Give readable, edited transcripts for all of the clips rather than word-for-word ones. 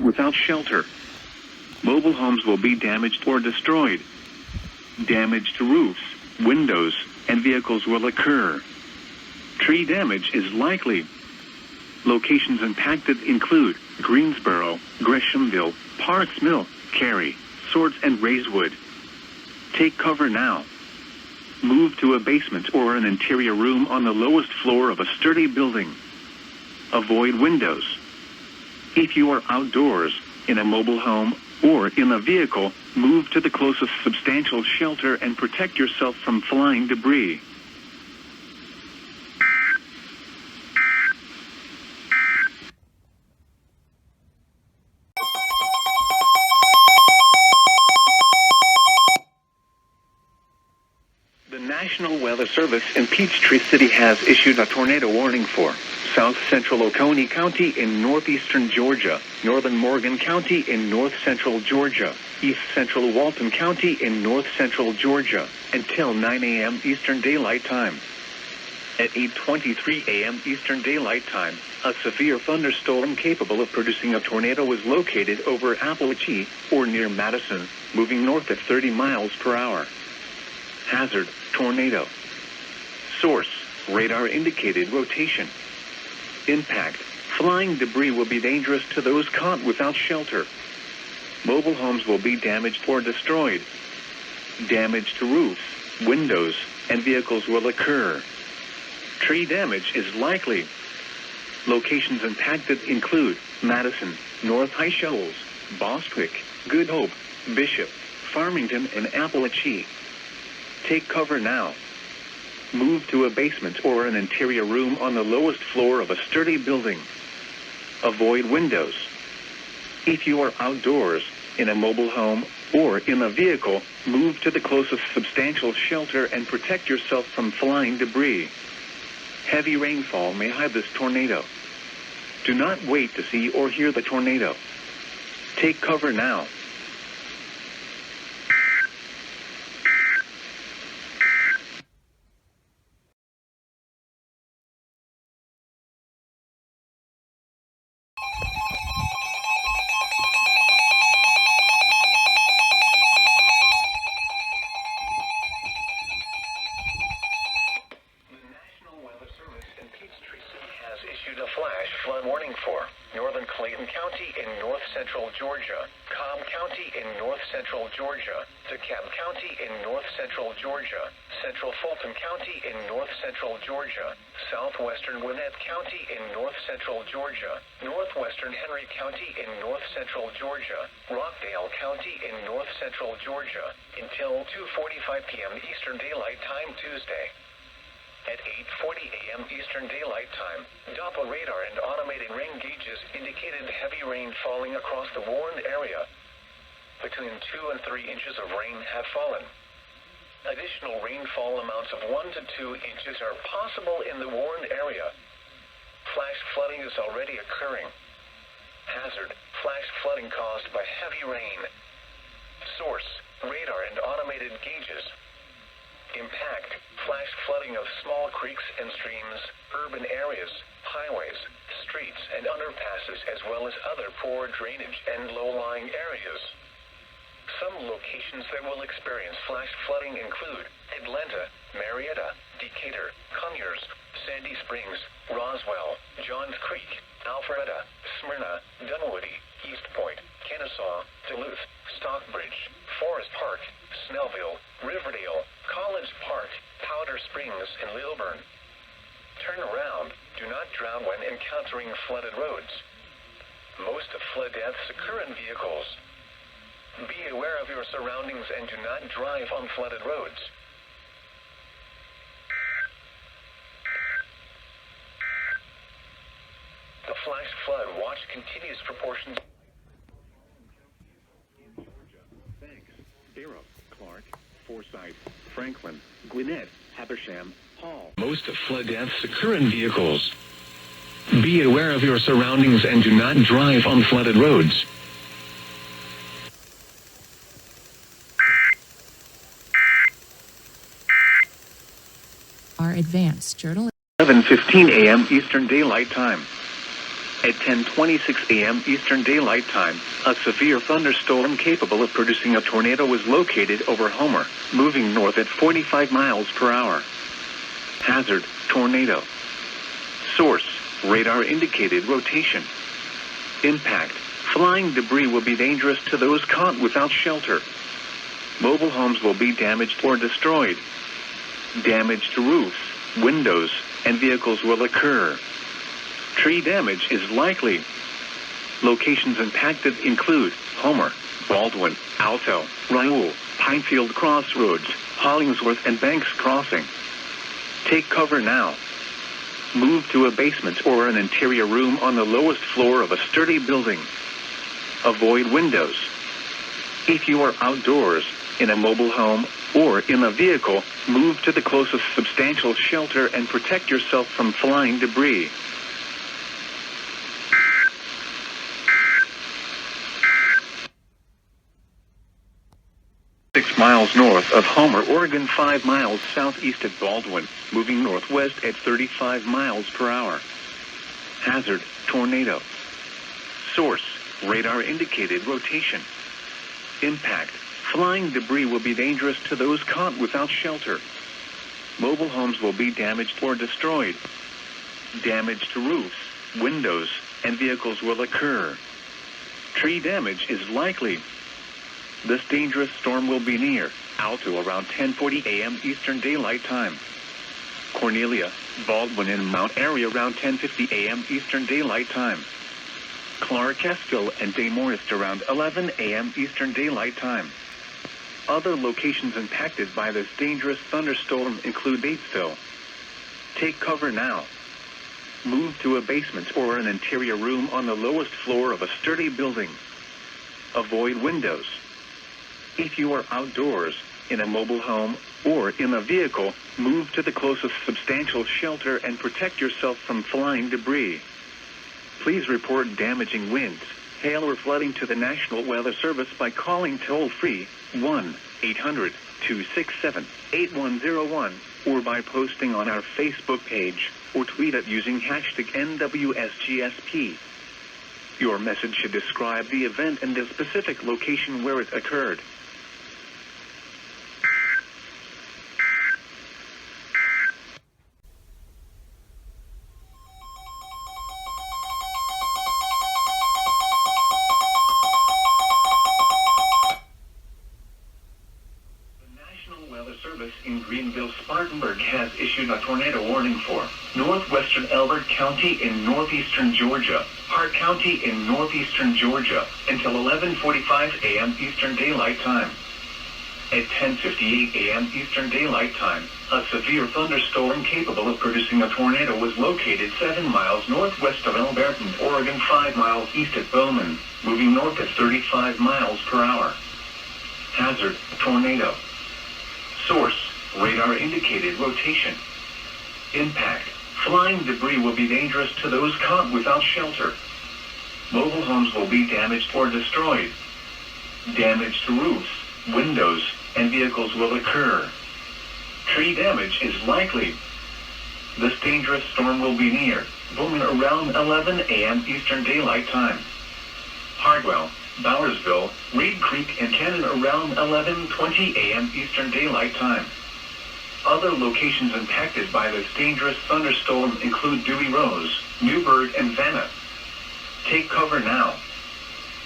without shelter. Mobile homes will be damaged or destroyed. Damage to roofs, windows, and vehicles will occur. Tree damage is likely. Locations impacted include Greensboro, Greshamville, Parks Mill, Cary, Swords, and Racewood. Take cover now. Move to a basement or an interior room on the lowest floor of a sturdy building. Avoid windows. If you are outdoors, in a mobile home, or in a vehicle, move to the closest substantial shelter and protect yourself from flying debris. The National Weather Service in Peachtree City has issued a tornado warning for South Central Oconee County in northeastern Georgia, northern Morgan County in north central Georgia, east central Walton County in north central Georgia, until 9 a.m. Eastern Daylight Time. At 8:23 a.m. Eastern Daylight Time, a severe thunderstorm capable of producing a tornado was located over Appalachia, or near Madison, moving north at 30 miles per hour. Hazard, tornado. Source, radar indicated rotation. Impact, flying debris will be dangerous to those caught without shelter. Mobile homes will be damaged or destroyed. Damage to roofs, windows, and vehicles will occur. Tree damage is likely. Locations impacted include Madison, North High Shoals, Bostwick, Good Hope, Bishop, Farmington, and Appalachia. Take cover now. Move to a basement or an interior room on the lowest floor of a sturdy building. Avoid windows. If you are outdoors, in a mobile home, or in a vehicle, move to the closest substantial shelter and protect yourself from flying debris. Heavy rainfall may hide this tornado. Do not wait to see or hear the tornado. Take cover now. Issued a flash flood warning for northern Clayton County in north central Georgia, Cobb County in north central Georgia, DeKalb County in north central Georgia, central Fulton County in north central Georgia, southwestern Gwinnett County in north central Georgia, northwestern Henry County in north central Georgia, Rockdale County in north central Georgia, until 2:45 p.m. Eastern Daylight Time Tuesday. At 8:40 a.m. Eastern Daylight Time, Doppler radar and automated rain gauges indicated heavy rain falling across the warned area. Between 2 and 3 inches of rain have fallen. Additional rainfall amounts of 1 to 2 inches are possible in the warned area. Flash flooding is already occurring. Hazard, flash flooding caused by heavy rain. Source, radar and automated gauges. Impact, flash flooding of small creeks and streams, urban areas, highways, streets, and underpasses, as well as other poor drainage and low-lying areas. Some locations that will experience flash flooding include Atlanta, Marietta, Decatur, Conyers, Sandy Springs, Roswell, Johns Creek, Alpharetta, Smyrna, Dunwoody, East Point, Kennesaw, Duluth, Stockbridge, Forest Park, Snellville, Riverdale, College Park, Powder Springs, and Lilburn. Turn around. Do not drown when encountering flooded roads. Most of flood deaths occur in vehicles. Be aware of your surroundings and do not drive on flooded roads. The flash flood watch continues for portions. Thanks. Barrow, Clark, Forsyth, Franklin, Gwinnett, Habersham, Hall. Most of flood deaths occur in vehicles. Be aware of your surroundings and do not drive on flooded roads. Our advanced journal. 11:15 a.m. Eastern Daylight Time. At 10:26 a.m. Eastern Daylight Time, a severe thunderstorm capable of producing a tornado was located over Homer, moving north at 45 miles per hour. Hazard, tornado. Source, radar indicated rotation. Impact, flying debris will be dangerous to those caught without shelter. Mobile homes will be damaged or destroyed. Damage to roofs, windows, and vehicles will occur. Tree damage is likely. Locations impacted include Homer, Baldwin, Alto, Raoul, Pinefield Crossroads, Hollingsworth, and Banks Crossing. Take cover now. Move to a basement or an interior room on the lowest floor of a sturdy building. Avoid windows. If you are outdoors, in a mobile home, or in a vehicle, move to the closest substantial shelter and protect yourself from flying debris. Miles north of Homer, Oregon, 5 miles southeast of Baldwin, moving northwest at 35 miles per hour. Hazard, tornado. Source, radar indicated rotation. Impact, flying debris will be dangerous to those caught without shelter. Mobile homes will be damaged or destroyed. Damage to roofs, windows, and vehicles will occur. Tree damage is likely. This dangerous storm will be near Alto around 10:40 a.m. Eastern Daylight Time. Cornelia, Baldwin, and Mount Airy around 10:50 a.m. Eastern Daylight Time. Clark, Estill, and Demorest around 11 a.m. Eastern Daylight Time. Other locations impacted by this dangerous thunderstorm include Batesville. Take cover now. Move to a basement or an interior room on the lowest floor of a sturdy building. Avoid windows. If you are outdoors, in a mobile home, or in a vehicle, move to the closest substantial shelter and protect yourself from flying debris. Please report damaging winds, hail, or flooding to the National Weather Service by calling toll-free 1-800-267-8101 or by posting on our Facebook page or tweet it using hashtag NWSGSP. Your message should describe the event and the specific location where it occurred. In Greenville, Spartanburg has issued a tornado warning for northwestern Elbert County in northeastern Georgia, Hart County in northeastern Georgia, until 11:45 a.m. Eastern Daylight Time. At 10:58 a.m. Eastern Daylight Time, a severe thunderstorm capable of producing a tornado was located 7 miles northwest of Alberton, Oregon, 5 miles east of Bowman, moving north at 35 miles per hour. Hazard, tornado. Source, radar indicated rotation. Impact, flying debris will be dangerous to those caught without shelter. Mobile homes will be damaged or destroyed. Damage to roofs, windows, and vehicles will occur. Tree damage is likely. This dangerous storm will be near Bowman around 11 a.m. Eastern Daylight Time. Hardwell, Bowersville, Reed Creek, and Cannon around 11:20 a.m. Eastern Daylight Time. Other locations impacted by this dangerous thunderstorm include Dewey Rose, Newburgh, and Vanna. Take cover now.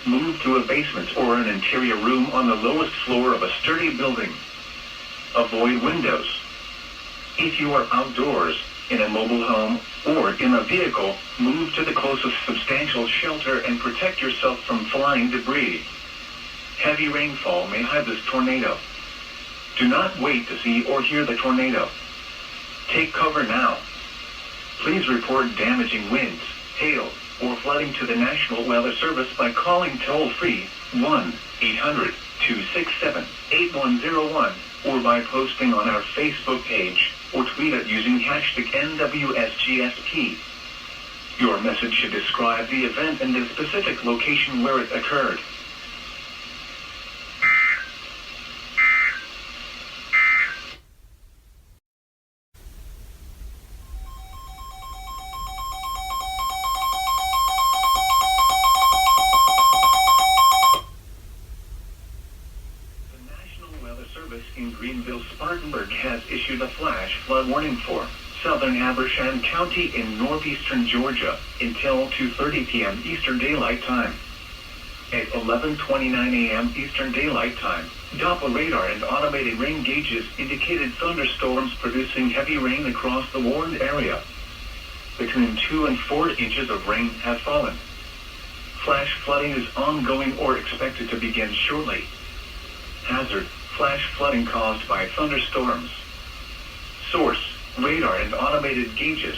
Move to a basement or an interior room on the lowest floor of a sturdy building. Avoid windows. If you are outdoors, in a mobile home, or in a vehicle, move to the closest substantial shelter and protect yourself from flying debris. Heavy rainfall may hide this tornado. Do not wait to see or hear the tornado. Take cover now. Please report damaging winds, hail, or flooding to the National Weather Service by calling toll-free 1-800-267-8101 or by posting on our Facebook page or tweet it using hashtag NWSGSP. Your message should describe the event and the specific location where it occurred. in Greenville-Spartanburg has issued a flash flood warning for southern Habersham County in northeastern Georgia until 2:30 p.m. Eastern Daylight Time. At 11:29 a.m. Eastern Daylight Time, Doppler radar and automated rain gauges indicated thunderstorms producing heavy rain across the warned area. Between 2 and 4 inches of rain have fallen. Flash flooding is ongoing or expected to begin shortly. Hazard: flash flooding caused by thunderstorms. Source: radar and automated gauges.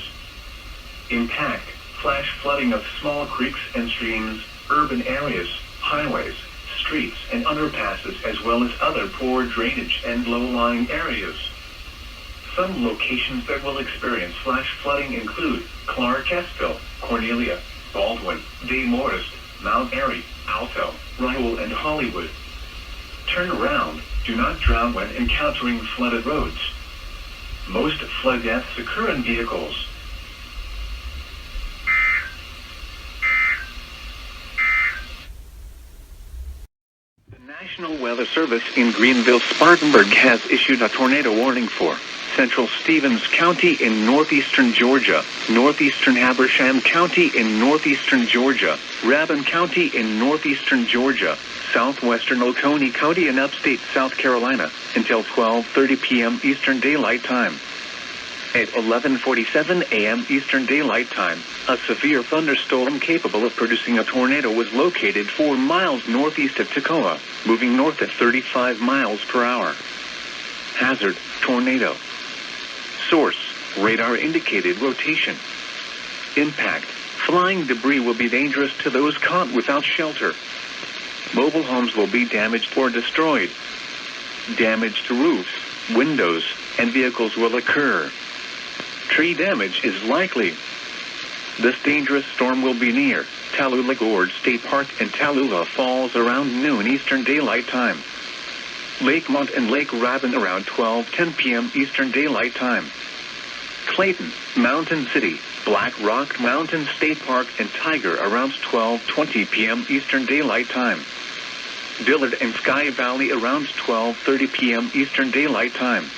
Impact: flash flooding of small creeks and streams, urban areas, highways, streets and underpasses, as well as other poor drainage and low-lying areas. Some locations that will experience flash flooding include Clark-Estville, Cornelia, Baldwin, Des Moines, Mount Airy, Alto, Ryle and Hollywood. Turn around. Do not drown when encountering flooded roads. Most flood deaths occur in vehicles. The National Weather Service in Greenville-Spartanburg has issued a tornado warning for central Stevens County in northeastern Georgia, northeastern Habersham County in northeastern Georgia, Rabun County in northeastern Georgia, southwestern Oconee County in upstate South Carolina, until 12:30 p.m. Eastern Daylight Time. At 11:47 a.m. Eastern Daylight Time, a severe thunderstorm capable of producing a tornado was located 4 miles northeast of Toccoa, moving north at 35 miles per hour. Hazard: tornado. Source: radar indicated rotation. Impact: flying debris will be dangerous to those caught without shelter. Mobile homes will be damaged or destroyed. Damage to roofs, windows, and vehicles will occur. Tree damage is likely. This dangerous storm will be near Tallulah Gorge State Park and Tallulah Falls around noon Eastern Daylight Time. Lakemont and Lake Rabun around 12:10 p.m. Eastern Daylight Time. Clayton, Mountain City, Black Rock Mountain State Park and Tiger around 12:20 p.m. Eastern Daylight Time. Dillard and Sky Valley around 12:30 p.m. Eastern Daylight Time.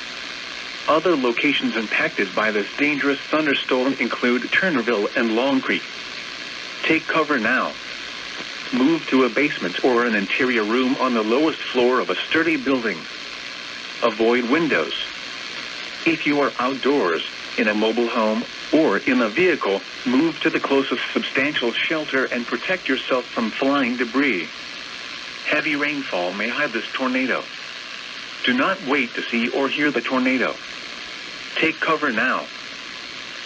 Other locations impacted by this dangerous thunderstorm include Turnerville and Long Creek. Take cover now. Move to a basement or an interior room on the lowest floor of a sturdy building. Avoid windows. If you are outdoors, in a mobile home, or in a vehicle, move to the closest substantial shelter and protect yourself from flying debris. Heavy rainfall may hide this tornado. Do not wait to see or hear the tornado. Take cover now.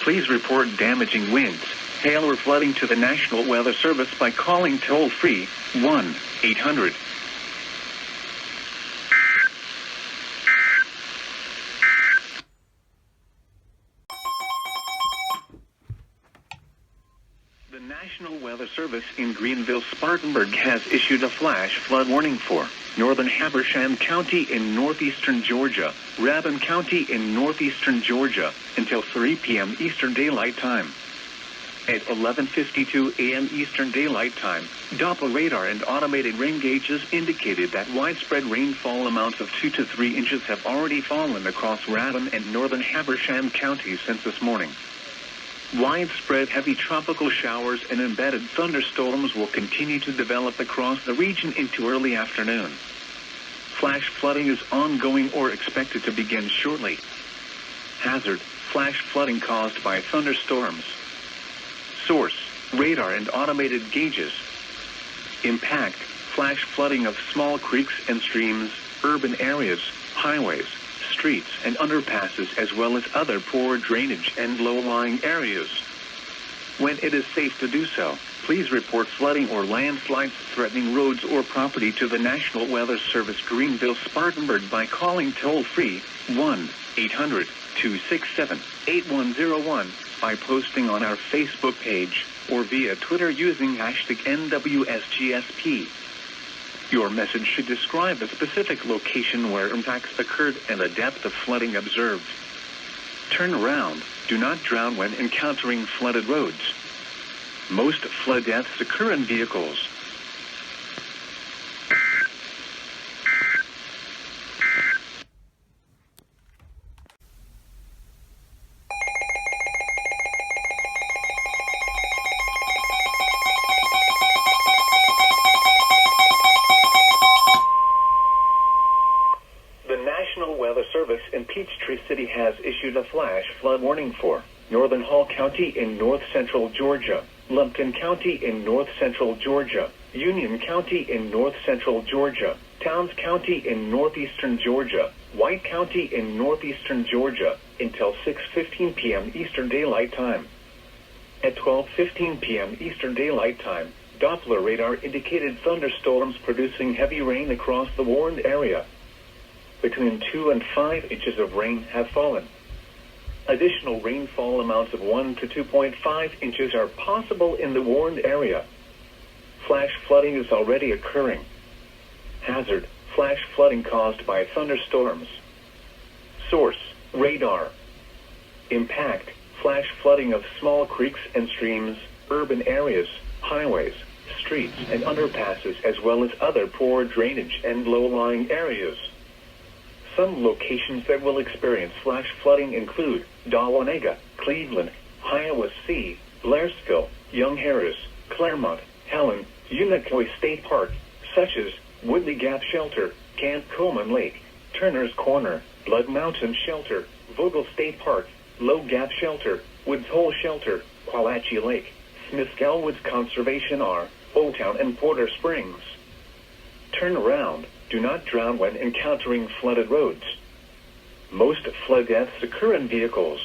Please report damaging winds, hail or flooding to the National Weather Service by calling toll-free 1-800. The National Weather Service in Greenville-Spartanburg has issued a flash flood warning for northern Habersham County in northeastern Georgia, Rabun County in northeastern Georgia, until 3 p.m. Eastern Daylight Time. At 11:52 a.m. Eastern Daylight Time, Doppler radar and automated rain gauges indicated that widespread rainfall amounts of 2 to 3 inches have already fallen across Rabun and northern Habersham counties since this morning. Widespread heavy tropical showers and embedded thunderstorms will continue to develop across the region into early afternoon. Flash flooding is ongoing or expected to begin shortly. Hazard: flash flooding caused by thunderstorms. Source: radar and automated gauges. Impact: flash flooding of small creeks and streams, urban areas, highways, streets and underpasses, as well as other poor drainage and low-lying areas. When it is safe to do so, please report flooding or landslides threatening roads or property to the National Weather Service Greenville-Spartanburg by calling toll-free 1-800-267-8101, by posting on our Facebook page, or via Twitter using hashtag NWSGSP. Your message should describe the specific location where impacts occurred and the depth of flooding observed. Turn around. Do not drown when encountering flooded roads. Most flood deaths occur in vehicles. Peachtree City has issued a flash flood warning for Northern Hall County in north-central Georgia, Lumpkin County in north-central Georgia, Union County in north-central Georgia, Towns County in northeastern Georgia, White County in northeastern Georgia, until 6:15 p.m. Eastern Daylight Time. At 12:15 p.m. Eastern Daylight Time, Doppler radar indicated thunderstorms producing heavy rain across the warned area. Between 2 and 5 inches of rain have fallen. Additional rainfall amounts of 1 to 2.5 inches are possible in the warned area. Flash flooding is already occurring. Hazard: flash flooding caused by thunderstorms. Source: radar. Impact: flash flooding of small creeks and streams, urban areas, highways, streets and underpasses, as well as other poor drainage and low-lying areas. Some locations that will experience flash flooding include Dahlonega, Cleveland, Hiawassee, Blairsville, Young Harris, Claremont, Helen, Unicoi State Park, such as Woodley Gap Shelter, Camp Coleman Lake, Turner's Corner, Blood Mountain Shelter, Vogel State Park, Low Gap Shelter, Woods Hole Shelter, Qualachie Lake, Smith-Gal Woods Conservation R, Old Town and Porter Springs. Turn around. Do not drown when encountering flooded roads. Most flood deaths occur in vehicles.